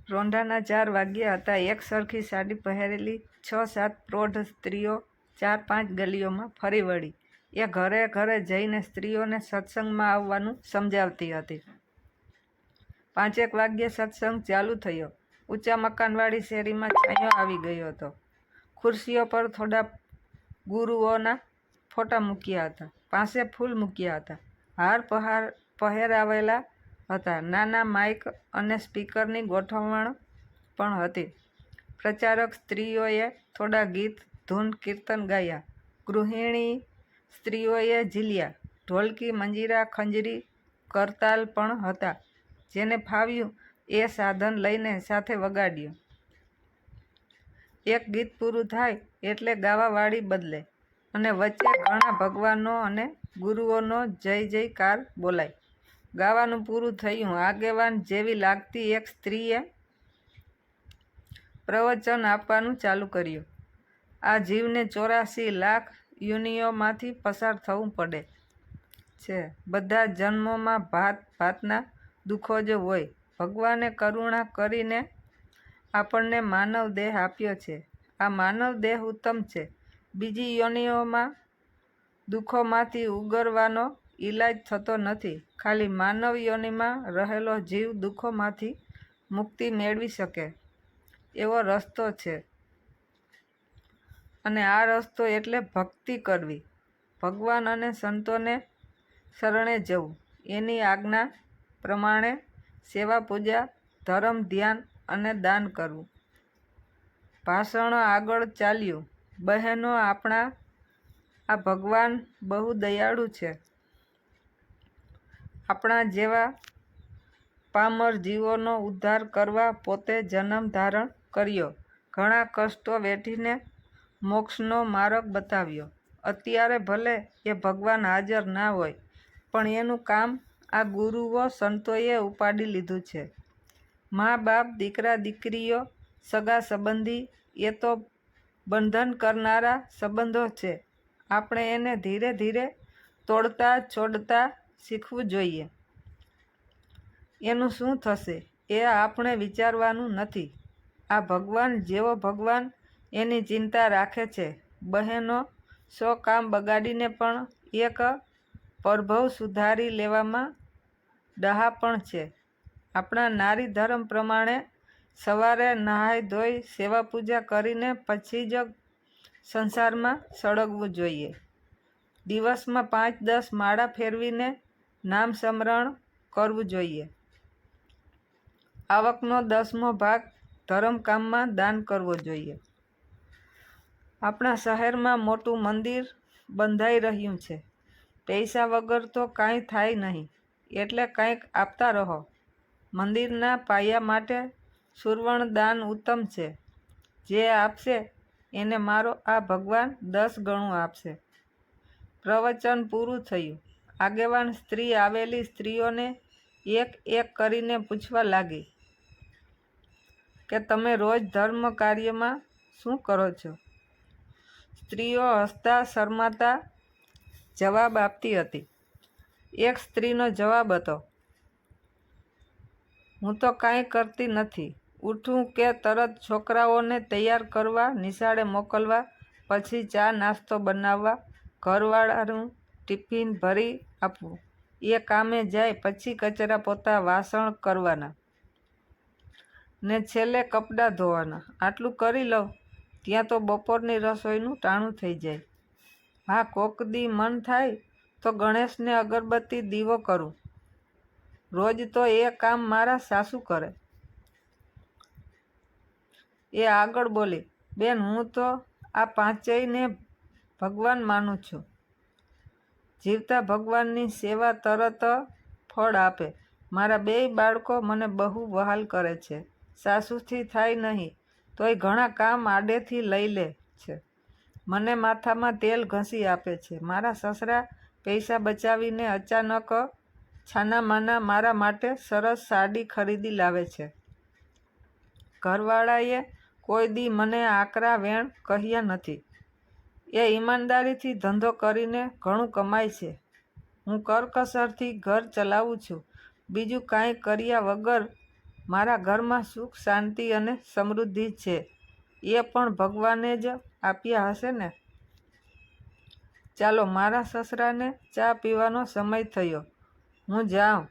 રોંઢાના 4 વાગ્યા હતા. એક સરખી સાડી પહેરેલી 6-7 પ્રૌઢ સ્ત્રીઓ 4-5 ગલીઓમાં ફરી વળી એ ઘરે ઘરે જઈને સ્ત્રીઓને સત્સંગમાં આવવાનું સમજાવતી હતી. 5 વાગ્યે સત્સંગ ચાલુ થયો. ઊંચા મકાનવાળી શેરીમાં છાંયો આવી ગયો હતો. ખુરશીઓ પર થોડા ગુરુઓના ફોટા મૂક્યા હતા. પાસે ફૂલ મૂક્યા હતા. હાર પહેરાવેલા હતા. નાના માઇક અને સ્પીકરની ગોઠવણ પણ હતી. પ્રચારક સ્ત્રીઓએ થોડા ગીત, ધૂન, કીર્તન ગાયા. ગૃહિણી સ્ત્રીઓએ ઝીલ્યા. ઢોલકી, મંજીરા, ખંજરી, કરતાલ પણ હતા. જેને ફાવ્યું એ સાધન લઈને સાથે વગાડ્યું. એક ગીત પૂરું થાય એટલે ગાવાવાળી બદલે અને વચ્ચે ઘણા ભગવાનો અને ગુરુઓનો જય જયકાર બોલાય. ગાવાનું પૂરું થયું. આગેવાન જેવી લાગતી એક સ્ત્રીએ પ્રવચન આપવાનું ચાલુ કર્યું. આ જીવને 84 લાખ યોનિઓમાંથી પસાર થવું પડે છે. બધા જન્મોમાં ભાત ભાતના દુઃખો જ હોય. ભગવાને કરુણા કરીને આપણને માનવ દેહ આપ્યો છે. આ માનવ દેહ ઉત્તમ છે. બીજી યોનિઓમાં દુઃખોમાંથી ઉગરવાનો ઈલાજ થતો નથી. ખાલી માનવ યોનિમાં રહેલો જીવ દુઃખોમાંથી મુક્તિ મેળવી શકે એવો રસ્તો છે. અને આ રસ્તો એટલે ભક્તિ કરવી, ભગવાન અને સંતોને શરણે જવું, એની આજ્ઞા પ્રમાણે સેવા પૂજા, ધર્મ, ધ્યાન અને દાન કરવું. ભાષણ આગળ ચાલ્યું. બહેનો, આપણા આ ભગવાન બહુ દયાળુ છે. આપણા જેવા પામર જીવોનો ઉદ્ધાર કરવા પોતે જન્મ ધારણ કર્યો. ઘણા કષ્ટો વેઠીને મોક્ષનો માર્ગ બતાવ્યો. અત્યારે ભલે એ ભગવાન હાજર ના હોય, પણ એનું કામ આ ગુરુઓ સંતોએ ઉપાડી લીધું છે. મા બાપ, દીકરા દીકરીઓ, સગા સંબંધી એ તો બંધન કરનારા સંબંધો છે. આપણે એને ધીરે ધીરે તોડતા છોડતા શીખવું જોઈએ. એનું શું થશે એ આપણે વિચારવાનું નથી. આ ભગવાન જેવો ભગવાન એની ચિંતા રાખે છે. બહેનો, 100 કામ બગાડીને પણ એક પરભવ સુધારી લેવામાં ડહાપણ છે. આપણા નારી ધર્મ પ્રમાણે સવારે નહાઈ ધોઈ સેવા પૂજા કરીને પછી જ સંસારમાં સળગવું જોઈએ. દિવસમાં 5-10 માળા ફેરવીને નામ સ્મરણ કરવું જોઈએ. આવકનો 10મો ભાગ ધર્મકામમાં દાન કરવો જોઈએ. આપણા શહેરમાં મોટું મંદિર બંધાઈ રહ્યું છે. પૈસા વગર તો કાંઈ થાય નહીં, એટલે કંઈક આપતા રહો. મંદિરના પાયા માટે સુવર્ણ દાન ઉત્તમ છે. જે આપશે એને મારો આ ભગવાન 10 ગણું આપશે. પ્રવચન પૂરું થયું. આગેવાન સ્ત્રી આવેલી સ્ત્રીઓને એક એક કરીને પૂછવા લાગી કે તમે રોજ ધર્મ કાર્યમાં શું કરો છો? સ્ત્રીઓ હસતા શરમાતા જવાબ આપતી હતી. એક સ્ત્રીનો જવાબ હતો, હું તો કાંઈ કરતી નથી. ઉઠું કે તરત છોકરાઓને તૈયાર કરવા, નિશાળે મોકલવા, પછી ચા નાસ્તો બનાવવા, ઘરવાળાનું ટિફિન ભરી આપવું, એ કામે જાય, પછી કચરા પોતા વાસણ કરવાના ને છેલ્લે કપડાં ધોવાના. આટલું કરી લઉં ત્યાં તો બપોરની રસોઈનું ટાણું થઈ જાય. હા, કોક દી મન થાય તો ગણેશને અગરબત્તી દીવો કરું. રોજ તો એ કામ મારા સાસુ કરે. એ આગળ બોલી, બેન, હું તો આ પાંચેયને ભગવાન માનું છું. જીવતા ભગવાનની સેવા તરત ફળ આપે. મારા 2 બાળકો મને બહુ વહાલ કરે છે. સાસુથી થાય નહીં તોય ઘણા કામ આડેથી લઈ લે છે. મને માથામાં તેલ ઘસી આપે છે. મારા સસરા પૈસા બચાવીને અચાનક છાનામાના મારા માટે સરસ સાડી ખરીદી લાવે છે. ઘરવાળાએ કોઈ દી મને આકરા વેણ કહ્યા નથી. એ ઈમાનદારીથી ધંધો કરીને ઘણું કમાય છે. હું કરકસરથી ઘર ચલાવું છું. બીજું કાંઈ કર્યા વગર મારા ઘરમાં સુખ શાંતિ અને સમૃદ્ધિ છે એ પણ ભગવાને જ આપ્યા હશે ને. ચાલો, મારા સસરાને ચા પીવાનો સમય થયો, હું જાઉં,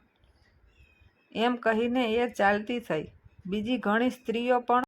એમ કહીને એ ચાલતી થઈ. બીજી ઘણી સ્ત્રીઓ પણ